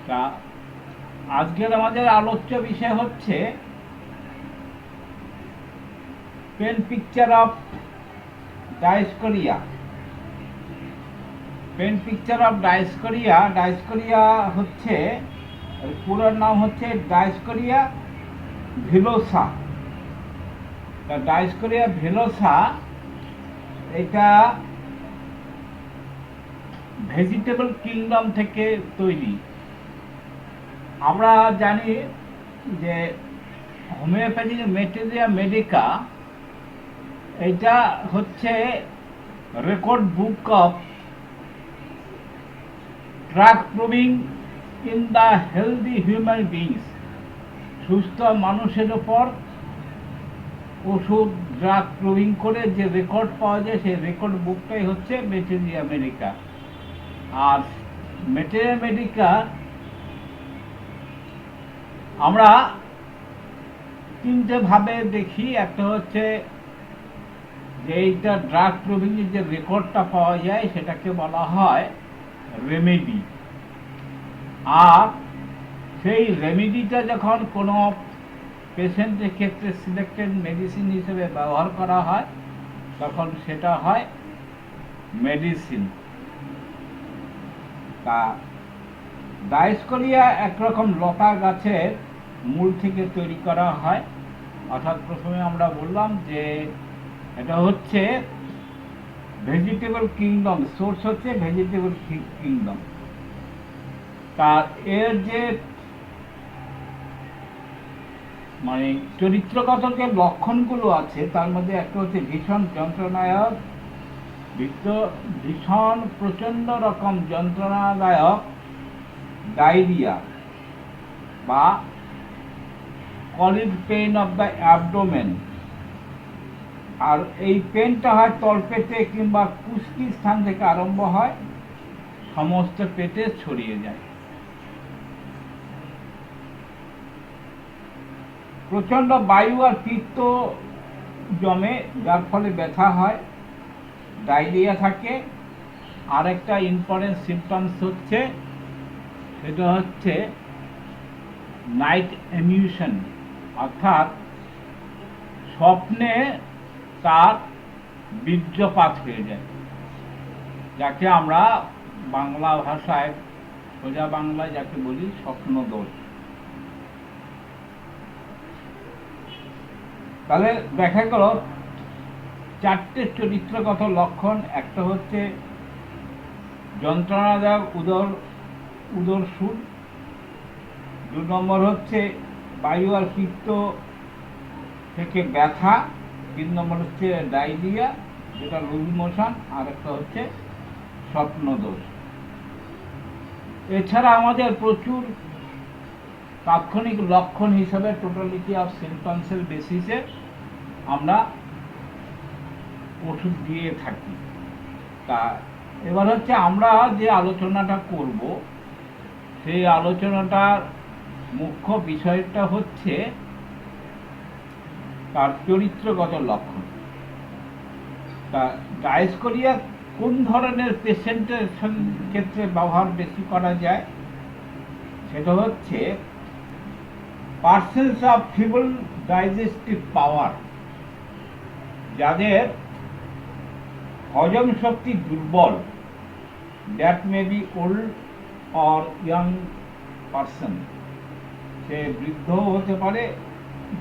তা আজকের আমাদের আলোচ্য বিষয় হচ্ছে pen picture of Dioscorea. Pen picture of Dioscorea, Dioscorea হচ্ছে পুরো নাম হচ্ছে ডায়োস্কোরিয়া ভিলোসা। ডায়োস্কোরিয়া ভিলোসা এটা ভেজিটেবল কিংডম থেকে তৈরি। আমরা জানি যে হোমিওপ্যাথিক মেটেরিয়া মেডিকা এটা হচ্ছে record book of drug proving in the healthy human beings. সুস্থ মানুষের ওপর ওষুধ ড্রাগ প্রুভিং করে যে রেকর্ড পাওয়া যায় সেই রেকর্ড বুকটাই হচ্ছে মেটেরিয়া মেডিকা। আর মেটেরিয়া মেডিকা আমরা তিনটে ভাবে দেখি। একটা হচ্ছে যে এইটা ড্রাগ প্রুভিং এর যে রেকর্ডটা পাওয়া যায় সেটাকে বলা হয় রেমেডি। আর সেই রেমেডিটা যখন কোনো পেশেন্টের ক্ষেত্রে সিলেক্টেড মেডিসিন হিসেবে ব্যবহার করা হয় তখন সেটা হয় মেডিসিন। তা ডায়োস্কোরিয়া একরকম লতা গাছের মূল থেকে তৈরি করা হয়। অর্থাৎ প্রথমে আমরা বললাম যে এটা হচ্ছে ভেজিটেবল কিংডম, সোর্স হচ্ছে ভেজিটেবল কিংডম। তার এর যে মানে চরিত্রগত যে লক্ষণগুলো আছে তার মধ্যে একটা হচ্ছে ভীষণ যন্ত্রণাদায়ক, ভীষণ প্রচন্ড রকম যন্ত্রণাদায়ক ডায়রিয়া বা কলিড পেইন অফ দ্য অ্যাবডোমেন। আর এই পেনটা হয় তলপেটে কিংবা কুষ্কি স্থান থেকে আরম্ভ হয়, সমস্ত পেটে ছড়িয়ে যায়। প্রচন্ড বায়ু আর পিত্ত জমে যার ফলে ব্যথা হয়, ডায়রিয়া থাকে। আর একটা ইম্পর্টেন্ট সিমটমস হচ্ছে সেটা হচ্ছে নাইট এমিউশন, অর্থাৎ স্বপ্নে তার বীর্যপাত হয়ে যায়, যাকে আমরা বাংলা ভাষায় সোজা বাংলায় যাকে বলি স্বপ্ন দোষ। তাহলে দেখা গেল চারটে চরিত্রগত লক্ষণ। একটা হচ্ছে যন্ত্রণাদায়ক উদর সুর, 2 নম্বর হচ্ছে বায়ু আর পিত্ত থেকে ব্যথা, 3 নম্বর হচ্ছে ডায়রিয়া যেটা লুজ মোশন, আর একটা হচ্ছে স্বপ্ন দোষ। এছাড়া আমাদের প্রচুর তাৎক্ষণিক লক্ষণ হিসাবে টোটালিটি অফ সিমটমসের বেসিসে আমরা ওষুধ দিয়ে থাকি। তা এবার হচ্ছে আমরা যে আলোচনাটা করব সেই আলোচনাটার মুখ্য বিষয়টা হচ্ছে তার চরিত্রগত লক্ষণ। তা ডায়োস্কোরিয়া কোন ধরনের পেশেন্টের ক্ষেত্রে ব্যবহার বেশি করা যায় সেটা হচ্ছে persons of feeble digestive power, যাদের হজম শক্তি দুর্বল, that may be old or young person, সে বৃদ্ধও হতে পারে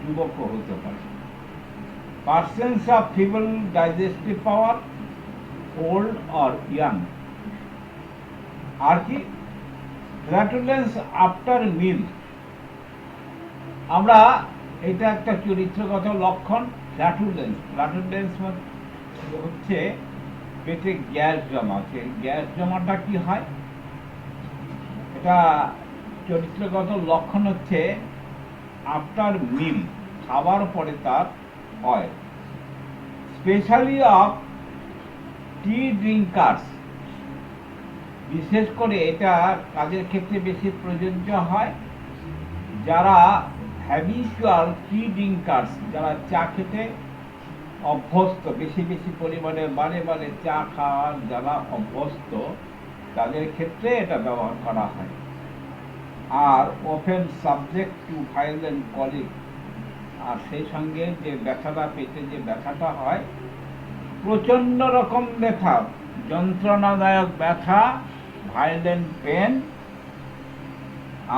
যুবকও হতে পারে। Persons of feeble digestive power, old or young. আর কি ফ্ল্যাটুলেন্স আফটার মিল, আমরা এটা একটা চরিত্রগত লক্ষণ। ফ্ল্যাটুলেন্স হচ্ছে পেটে গ্যাস জমা। সেই গ্যাস জমাটা কি হয়, এটা চরিত্রগত লক্ষণ হচ্ছে আফটার মিল, খাবার পরে তার হয়। স্পেশালি অফ টি ড্রিঙ্কার্স, বিশেষ করে এটা কাজের ক্ষেত্রে বেশি প্রযোজ্য হয় যারা হ্যাবিচুয়াল টি ড্রিঙ্কার্স, যারা চা খেতে অভ্যস্ত, বেশি বেশি পরিমাণে বারে বারে চা খাওয়ার যারা অভ্যস্ত তাদের ক্ষেত্রে এটা ব্যবহার করা হয়। আর often subject to violent colic, আর সেই সঙ্গে যে ব্যথাটা, পেটে যে ব্যথাটা হয়, প্রচণ্ড রকম ব্যথা, যন্ত্রণাদায়ক ব্যথা, ভায়োলেন্ট পেন,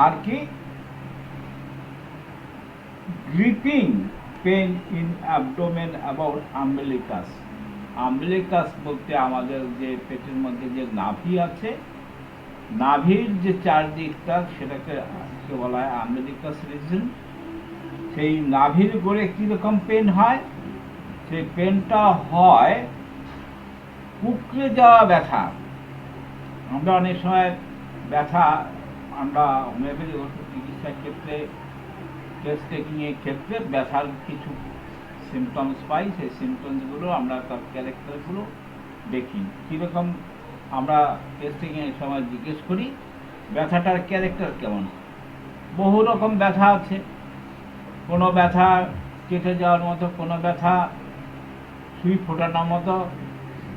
আর কি griping pain in abdomen about umbilicus. Umbilicus বলতে আমাদের যে পেটের মধ্যে যে নাভি আছে, নাভির যে চারদিকটা সেটাকে বলা হয় আম্বিলিকাস রিজন। সেই নাভির গোড়ে কীরকম পেন হয়, সেই পেনটা হয় কুঁকড়ে যাওয়া ব্যথা। আমরা অনেক সময় ব্যথা, আমরা হোমিওপ্যাথি ওষুধ চিকিৎসার ক্ষেত্রে, কেস টেকিংয়ের ক্ষেত্রে ব্যথার কিছু সিমটমস পাই। সেই সিমটমসগুলো আমরা তার ক্যারেক্টারগুলো দেখি। কীরকম আমরা কেস টেকিংয়ের সময় জিজ্ঞেস করি ব্যথাটার ক্যারেক্টার কেমন। বহু রকম ব্যথা আছে, কোনো ব্যথা কেটে যাওয়ার মতো, কোনো ব্যথা সুই ফোটানোর মতো,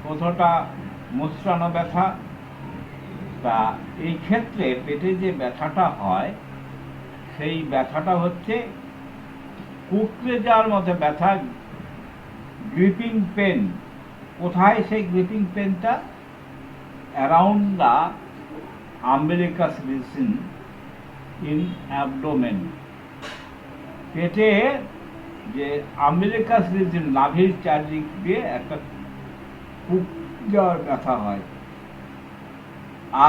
কতটা মোচড়ানো ব্যথা। তা এই ক্ষেত্রে পেটে যে ব্যথাটা হয়, সেই ব্যথাটা হচ্ছে কুঁকড়ে যাওয়ার মতো ব্যথা, গ্রিপিং পেন। কোথায় সেই গ্রিপিং পেনটা? Around the umbilicus reason in abdomen. পেটে যে আম্বিলিকাস রিজন, নাভির চারদিক দিয়ে একটা কুঁকড়ে যাওয়ার ব্যথা হয়।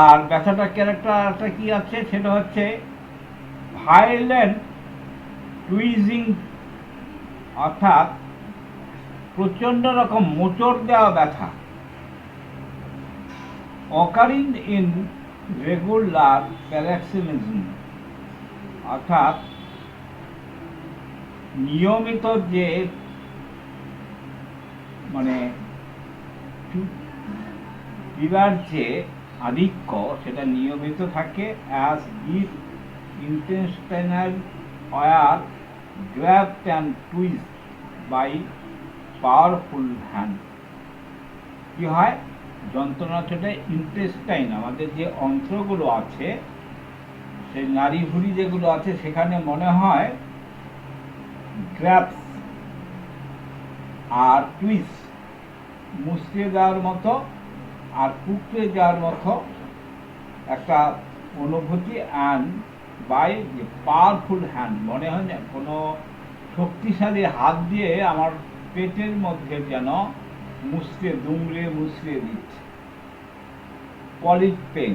আর ব্যথাটার ক্যারেক্টারটা কি আছে, সেটা হচ্ছে ভায়োলেন্ট টুইজিং, অর্থাৎ প্রচণ্ড রকম মোচড় দেওয়া ব্যথা। অকারিং ইন রেগুলার প্যারাক্সিনিজম, অর্থাৎ নিয়মিত যে মানে পীড়ার যে আধিক্য, সেটা নিয়মিত থাকে। As if intestinal were grabbed and twist by powerful hand. কি হয়? যন্ত্রণা ছোটে ইন্টেস্টাইন, আমাদের যে অন্ত্রগুলো আছে, সেই নাড়ি ভুঁড়ি যেগুলো আছে, সেখানে মনে হয় গ্র্যাবস আর টুইস্ট, মুচড়ে যাওয়ার মতো আর কুঁকড়ে যাওয়ার মতো একটা অনুভূতি। অ্যান্ড বাই যে পাওয়ারফুল হ্যান্ড, মনে হয় না কোনো শক্তিশালী হাত দিয়ে আমার পেটের মধ্যে যেন দুমড়ে মুচড়ে দিচ্ছে। কলিক পেন,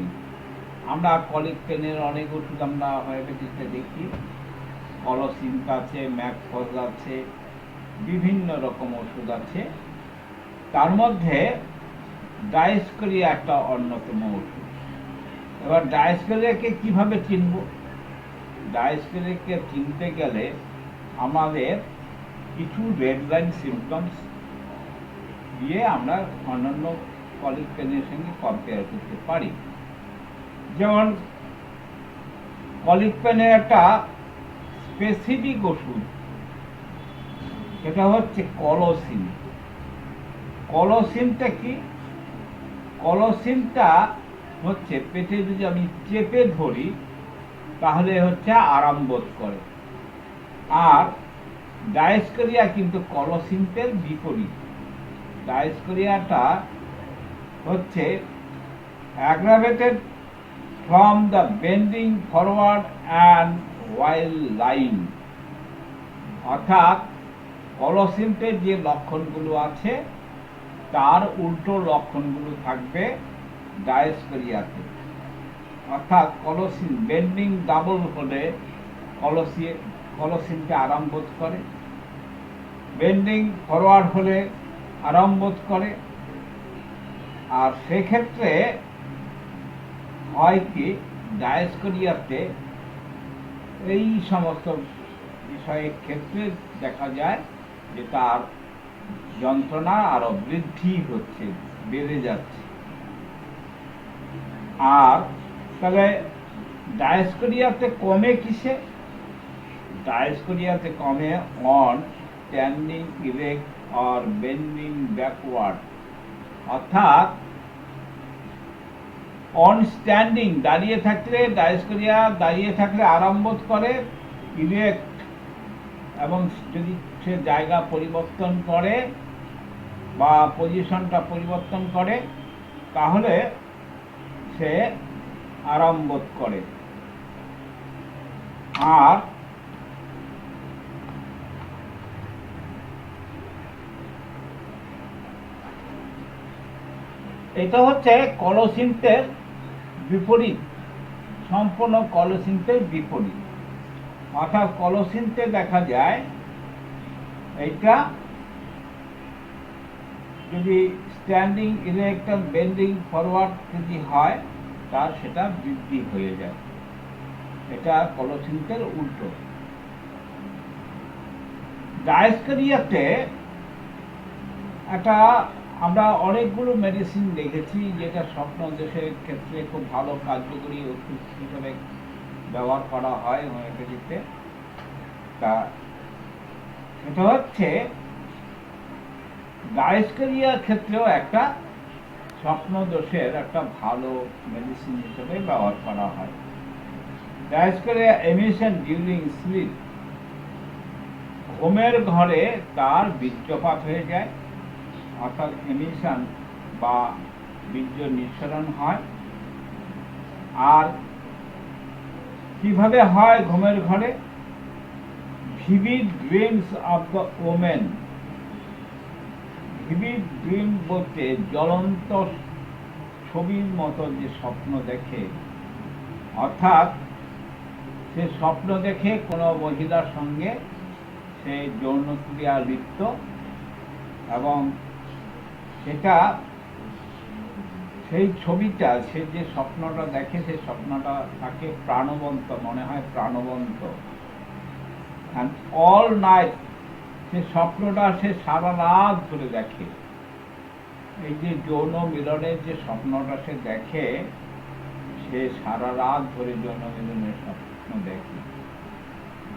আমরা কলিক পেনের অনেক ওষুধ আমরা হোমিওপ্যাথিতে দেখি। কলোসিন্থ আছে, ম্যাকফজ আছে, বিভিন্ন রকম ওষুধ আছে। তার মধ্যে ডায়োস্কোরিয়া একটা অন্যতম ওষুধ। এবার ডায়োস্কোরিয়াকে কিভাবে চিনব? ডায়োস্কোরিয়াকে চিনতে গেলে আমাদের কিছু রেড লাইন সিমটমস দিয়ে আমরা অন্যান্য কলিক পেনের সঙ্গে কম্পেয়ার করতে পারি। যেমন কলিক পেনের একটা স্পেসিফিক ওষুধ, সেটা হচ্ছে কলোসিন। কলোসিনটা কি? কলোসিনটা হচ্ছে পেটে যদি আমি চেপে ধরি তাহলে হচ্ছে আরাম বোধ করে। আর ডায়োস্কোরিয়া কিন্তু কলোসিনের বিপরীত। ডায়োস্কোরিয়াটা হচ্ছে aggravated from the bending forward and while line, অর্থাৎ কলোসিনের যে লক্ষণগুলো আছে তার উল্টো লক্ষণগুলো থাকবে ডায়োস্কোরিয়াতে। অর্থাৎ কলোসিন বেন্ডিং ডাবল হলে কলোসিনকে আরাম বোধ করে, বেন্ডিং ফরওয়ার্ড হলে আরাম বোধ করে। আর সেক্ষেত্রে হয় কি, ডায়োস্কোরিয়াতে এই সমস্ত বিষয়ের ক্ষেত্রে দেখা যায় যে তার যন্ত্রণা আরো বৃদ্ধি হচ্ছে, বেড়ে যাচ্ছে। আর তাহলে ডায়োস্কোরিয়াতে কমে কিসে? ডায়োস্কোরিয়াতে কমে on standing erect or bending backward, অর্থাৎ অন স্ট্যান্ডিং, দাঁড়িয়ে থাকলে ডায়োস্কোরিয়া দাঁড়িয়ে থাকলে আরাম বোধ করে। ইরেক্ট, এবং যদি সে জায়গা পরিবর্তন করে বা পজিশনটা পরিবর্তন করে তাহলে সে আরাম বোধ করে। আর এটা হচ্ছে কলসিন্থের বিপরীত, সম্পূর্ণ কলসিন্থের বিপরীত। অর্থাৎ কলসিন্থে দেখা যায় এইটা যদি স্ট্যান্ডিং, ইরেক্ট, বেন্ডিং ফরওয়ার্ড যদি হয় তার সেটা বৃদ্ধি হয়ে যায়। এটা কলসিন্থের উল্টো। ডায়োস্কোরিয়াতে একটা আমরা অনেকগুলো মেডিসিন দেখেছি যেটা স্বপ্ন দেশের ক্ষেত্রে খুব ভালো কার্যকরী ওষুধ হিসেবে ব্যবহার করা হয় হোমিওপ্যাথিতে। তা সেটা হচ্ছে ডায়োস্কোরিয়ার ক্ষেত্রেও একটা স্বপ্ন দোষের একটা ভালো মেডিসিন হিসেবে ব্যবহার করা হয়। ডায়োস্কোরিয়া এমিশন ডিউরিং স্লিপ, ঘুমের ঘরে তার বীর্যপাত হয়ে যায়, অর্থাৎ এমিশন বা বীর্য নিঃসরণ হয়। আর কিভাবে হয় ঘুমের ঘরে? Vivid dreams of the women. Vivid dream বলতে জ্বলন্ত ছবির মতো যে স্বপ্ন দেখে, অর্থাৎ সে স্বপ্ন দেখে কোনো মহিলার সঙ্গে সে যৌনক্রিয়া লিপ্ত, এবং সেটা সেই ছবিটা, সে যে স্বপ্নটা দেখে সেই স্বপ্নটা তাকে প্রাণবন্ত মনে হয়, প্রাণবন্ত। অ্যান্ড অল নাইট সে স্বপ্নটা সে সারা রাত ধরে দেখে। এই যে যৌন মিলনের যে স্বপ্নটা সে দেখে, সে সারা রাত ধরে যৌন মিলনের স্বপ্ন দেখে।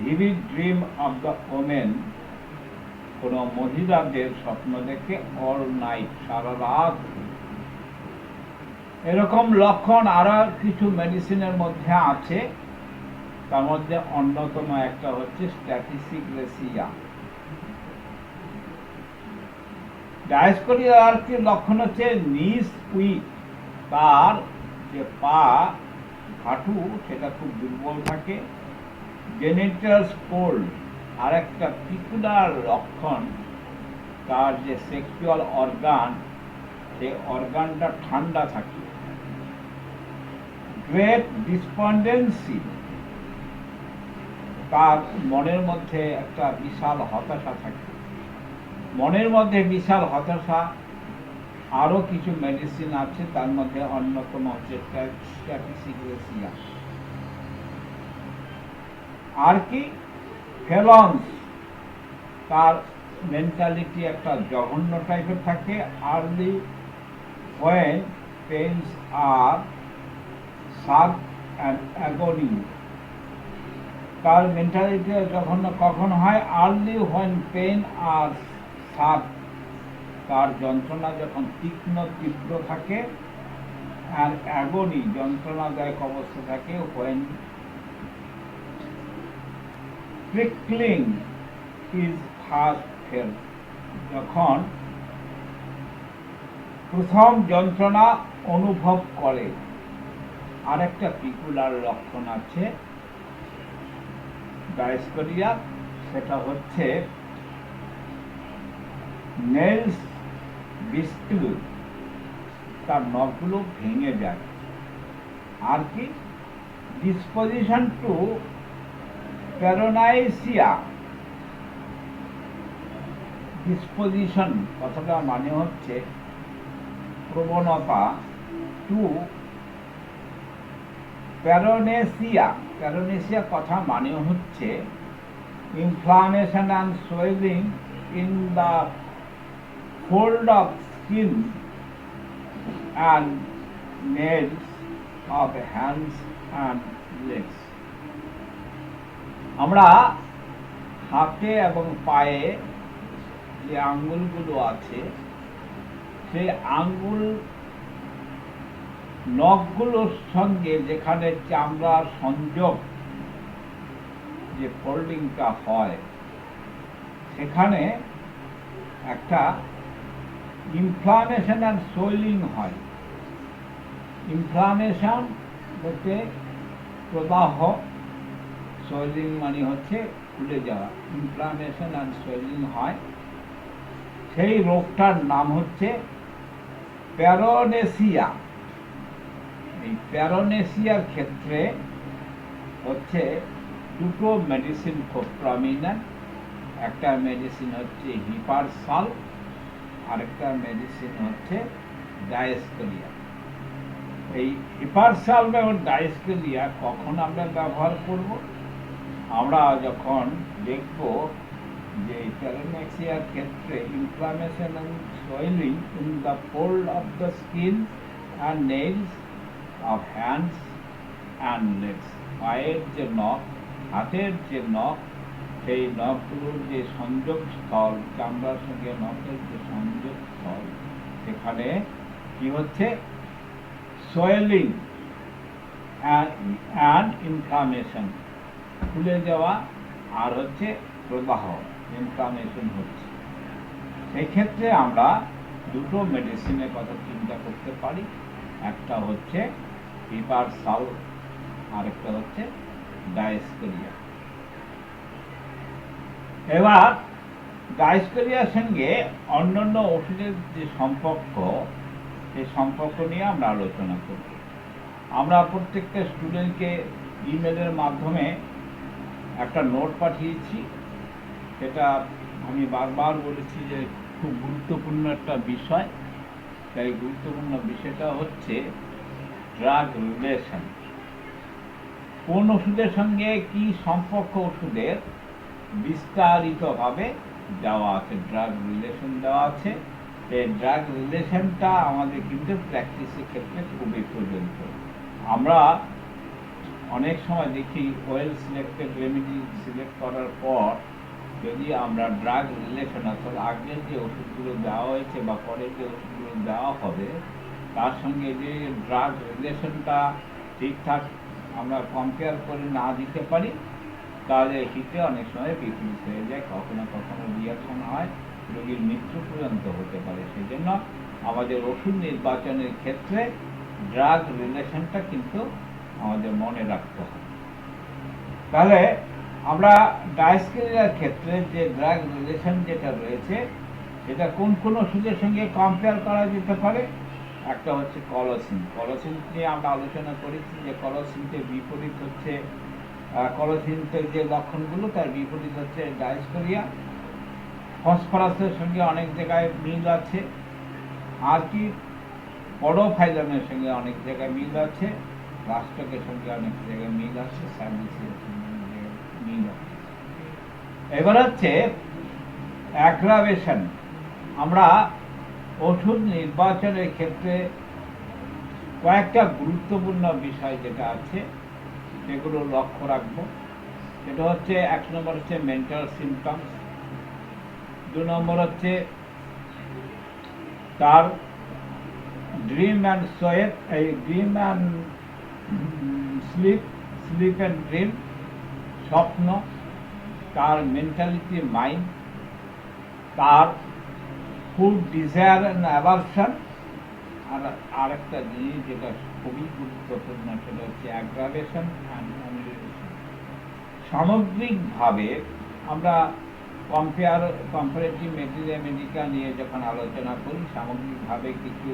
Vivid dream of the women, কোন মহিলাদের স্বপ্ন দেখে অল নাইট, সারা রাত। এরকম লক্ষণ আরো কিছু মেডিসিনের মধ্যে আছে, তার মধ্যে অন্যতম একটা হচ্ছে স্ট্যাটিসিগ্রেসিয়া। ডায়োস্কোরিয়ার কি লক্ষণ হচ্ছে নিস উইক, তার যে পা, হাঁটু সেটা খুব দুর্বল থাকে। জেনিটালস কোল্ড, আর একটা পিকুলার লক্ষণ, তার যে সেক্সুয়াল অর্গান, সে অর্গানটা ঠান্ডা থাকে। গ্রেট ডিসপন্ডেন্সি, তার মনের মধ্যে একটা বিশাল হতাশা থাকে। মনের মধ্যে বিশাল হতাশা। আরো কিছু মেডিসিন আছে, তার মধ্যে অন্যতম হচ্ছে স্ট্যাটিসিগ্রেসিয়া। আর কি? ফেলন্স, তার মেন্টালিটি একটা জঘন্য টাইপের থাকে। Early when pains are sharp and agony, তার মেন্টালিটি জঘন্য কখন হয়? Early when pain are sharp, তার যন্ত্রণা যখন তীক্ষ্ণ তীব্র থাকে। আর অ্যাগনি, যন্ত্রণাদায়ক অবস্থা থাকে। when prickling is first felt, যখন প্রথম যন্ত্রণা অনুভব করে। আরেকটা পিকুলার লক্ষণ আছে ডায়োস্কোরিয়া, সেটা হচ্ছে নেলস বিস্কিল, তার নখগুলো ভেঙে যায়। আর কি? Disposition two প্যারানাইসিয়া। ডিসপোজিশন কথাটা মানে হচ্ছে প্রবণতা, টু প্যারানেসিয়া। প্যারানেসিয়া কথা মানে হচ্ছে inflammation and swelling in the fold of skin and nails of hands and legs. আমরা হাতে এবং পায়ে যে আঙ্গুলগুলো আছে, সেই আঙ্গুল নখগুলোর সঙ্গে যেখানে চামড়ার সংযোগ যে ফোল্ডিংটা হয় সেখানে একটা ইনফ্লামেশন অ্যান্ড সোয়েলিং হয়। ইনফ্লামেশন বলতে প্রদাহ, সোয়েলিং মানে হচ্ছে ফুলে যাওয়া। ইনফ্লামেশন অ্যান্ড সোয়েলিং হয়, সেই রোগটার নাম হচ্ছে প্যারোনেসিয়া। এই প্যারোনেসিয়ার ক্ষেত্রে হচ্ছে দুটো মেডিসিন খুব প্রমিনেন্ট। একটা মেডিসিন হচ্ছে হিপারসাল, আরেকটা মেডিসিন হচ্ছে ডায়েস্কেরিয়া। এই হিপারসাল এবং ডায়েস্কেরিয়া কখন আমরা ব্যবহার করব? আমরা যখন দেখব যে প্যারোনেসিয়ার ক্ষেত্রে inflammation and swelling in the fold of the skin and nails of hands and legs, পায়ের যে নখ, হাতের যে নখ, সেই নখগুলোর যে সংযোগ স্থল, চামড়ার সঙ্গে নখের যে সংযোগ স্থল, সেখানে কি হচ্ছে? সোয়েলিং অ্যান্ড ইনফ্লামেশন, ফুলে যাওয়া আর হচ্ছে প্রদাহ, ইনফ্লামেশন হচ্ছে। সেই ক্ষেত্রে আমরা দুটো মেডিসিনের কথা চিন্তা করতে পারি। একটা হচ্ছে হিপারসাল, আরেকটা হচ্ছে ডায়েস্কেরিয়া। এবার ডায়েস্কেরিয়ার সঙ্গে অন্যান্য ওষুধের যে সম্পর্ক, সেই সম্পর্ক নিয়ে আমরা আলোচনা করব। আমরা প্রত্যেকটা স্টুডেন্টকে ইমেলের মাধ্যমে একটা নোট পাঠিয়েছি। সেটা আমি বারবার বলেছি যে খুব গুরুত্বপূর্ণ একটা বিষয়। তাই গুরুত্বপূর্ণ বিষয়টা হচ্ছে ড্রাগ রিলেশন। কোন ওষুধের সঙ্গে কি সম্পর্ক ওষুধের বিস্তারিতভাবে দেওয়া আছে, ড্রাগ রিলেশন দেওয়া আছে। এই ড্রাগ রিলেশনটা আমাদের কিন্তু প্র্যাকটিসের ক্ষেত্রে খুবই প্রয়োজনীয়। আমরা অনেক সময় দেখি ওয়েল সিলেক্টেড রেমেডি সিলেক্ট করার পর যদি আমরা ড্রাগ রিলেশন, অর্থাৎ আগের যে ওষুধগুলো দেওয়া হয়েছে বা পরের যে ওষুধগুলো দেওয়া হবে তার সঙ্গে যে ড্রাগ রিলেশনটা ঠিকঠাক আমরা কম্পেয়ার করে না দিতে পারি, তাহলে হিতে অনেক সময় বিপরীত হয়ে যায়, কখনো কখনো রিয়াকশন হয়, রোগীর মৃত্যু পর্যন্ত হতে পারে। সেই জন্য আমাদের ওষুধ নির্বাচনের ক্ষেত্রে ড্রাগ রিলেশনটা কিন্তু আমাদের মনে রাখতে হবে। তাহলে আমরা ডায়েস্কেরিয়ার ক্ষেত্রে যে ড্রাগ রিলেশন যেটা রয়েছে সেটা কোন কোন ওষুধের সঙ্গে কম্পেয়ার করা যেতে পারে? একটা হচ্ছে কলোসিন। কলোসিন নিয়ে আমরা আলোচনা করেছি যে কলোসিনের বিপরীত হচ্ছে, কলোসিনের যে লক্ষণগুলো তার বিপরীত হচ্ছে ডায়েস্কেরিয়া। ফসফরাসের সঙ্গে অনেক জায়গায় মিল আছে, আর কি পডোফাইলামের সঙ্গে অনেক জায়গায় মিল আছে, রাষ্ট্রকের সঙ্গে অনেক জায়গায় মিল আছে, স্যান্ডিসের সঙ্গে মিল আছে। এবার হচ্ছে অ্যাগ্রাভেশন। আমরা ওষুধ নির্বাচনের ক্ষেত্রে কয়েকটা গুরুত্বপূর্ণ বিষয় যেটা আছে সেগুলো লক্ষ্য রাখবো। সেটা হচ্ছে, এক নম্বর হচ্ছে মেন্টাল সিমটমস, দু নম্বর হচ্ছে তার ড্রিম অ্যান্ড সোয়েট, এই dream and sleep, sleep and dream, স্বপ্ন, তার মেন্টালিটি মাইন্ড, তার ফুড ডিজায়ার অ্যান্ড অ্যাভারশন, আর আরেকটা জিনিস যেটা খুবই গুরুত্বপূর্ণ সেটা হচ্ছে অ্যাগ্রাভেশন অ্যান্ড অ্যামিলিয়েশন। সামগ্রিকভাবে আমরা কম্পারেটিভ মেডিকা নিয়ে যখন আলোচনা করি, সামগ্রিকভাবে কিছু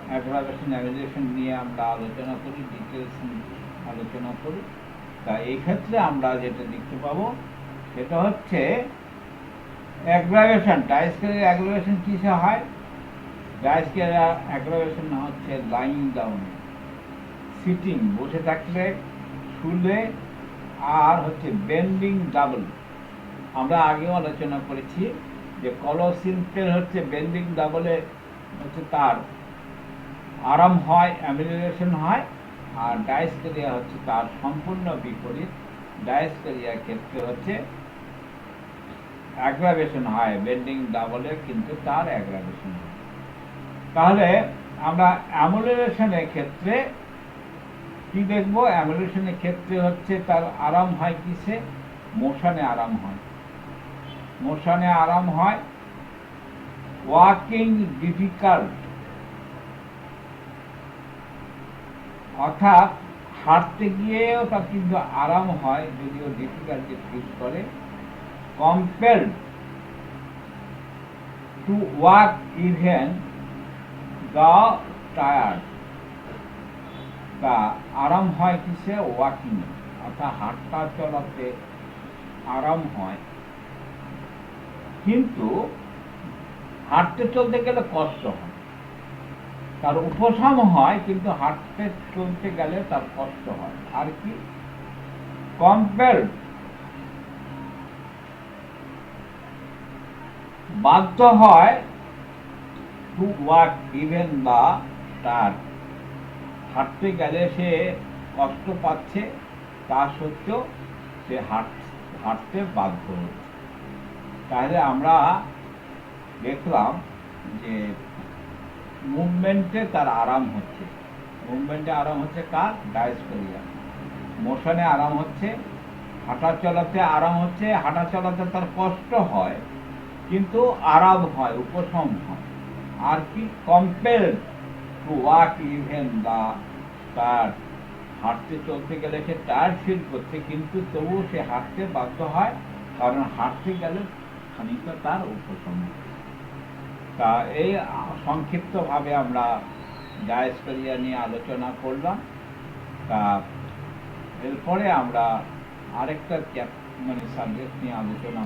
অ্যাগ্রাভেশন অ্যামিলিয়েশন নিয়ে আমরা আলোচনা করি, ডিটেলস আলোচনা করি। তা এই ক্ষেত্রে আমরা যেটা দেখতে পাবো সেটা হচ্ছে অ্যাগ্রাভেশন। ডায়েস্কেরিয়া অ্যাগ্রাভেশন কিসে হয়? ডায়েস্কেরিয়া অ্যাগ্রাভেশন হচ্ছে লাইং ডাউন, সিটিং, বসে থাকলে, শুলে, আর হচ্ছে বেন্ডিং ডাবল। আমরা আগেও আলোচনা করেছি যে কলোসিনের হচ্ছে বেন্ডিং ডাবলে হচ্ছে তার আরাম হয়, অ্যামিলিয়েশন হয়, আর ডায়েস্কেরিয়া হচ্ছে তার সম্পূর্ণ বিপরীত। ডায়েস্কেরিয়ার ক্ষেত্রে হচ্ছে অ্যাগ্রাভেশন হয়, বেন্ডিং ডাবলে কিন্তু তার অ্যাগ্রাভেশন হয়। তাহলে আমরা অ্যামুলেশনের ক্ষেত্রে কি দেখবো? অ্যামুলেশনের ক্ষেত্রে হচ্ছে তার আরাম হয় কিসে? মোশনে আরাম হয়। মোশনে আরাম হয়, ওয়াকিং ডিফিকাল্ট, অর্থাৎ হাঁটতে গিয়েও তার কিন্তু আরাম হয়, যদিও ডিফিকাল্টি ফিল করে। Compelled to walk even the tired, তা আরাম হয় কিসে? ওয়াকিং, অর্থাৎ হাঁটা চলাতে আরাম হয়, কিন্তু হাঁটতে চলতে গেলে কষ্ট হয়। তার উপশম হয়, কিন্তু হাঁটতে চলতে গেলে তার কষ্ট হয়। আর কি? কম্পেলড, বাধ্য হয়, to walk even the tired, হাঁটতে গেলে সে কষ্ট পাচ্ছে, তা সত্ত্বেও সে হাঁটতে বাধ্য হচ্ছে। তাহলে আমরা দেখলাম যে মুভমেন্টে তার আরাম হচ্ছে। মুভমেন্টে আরাম হচ্ছে কার? ডায়াসপোরিয়া। মোশনে আরাম হচ্ছে, হাঁটা চলাতে আরাম হচ্ছে, হাঁটা চলাতে তার কষ্ট হয়, কিন্তু আরাম হয়, উপশম হয়। আর কি? Compelled to walk even the tired, হাঁটতে চলতে গেলে সে টায়ার্ড ফিল করছে, কিন্তু তবুও সে হাঁটতে বাধ্য হয়, কারণ হাঁটতে গেলে খানিকটা তার উপশম। তা এই সংক্ষিপ্তভাবে আমরা ডায়াসপেরিয়া নিয়ে আলোচনা করলাম। তা এরপরে আমরা আরেকটা সাবজেক্ট নিয়ে আলোচনা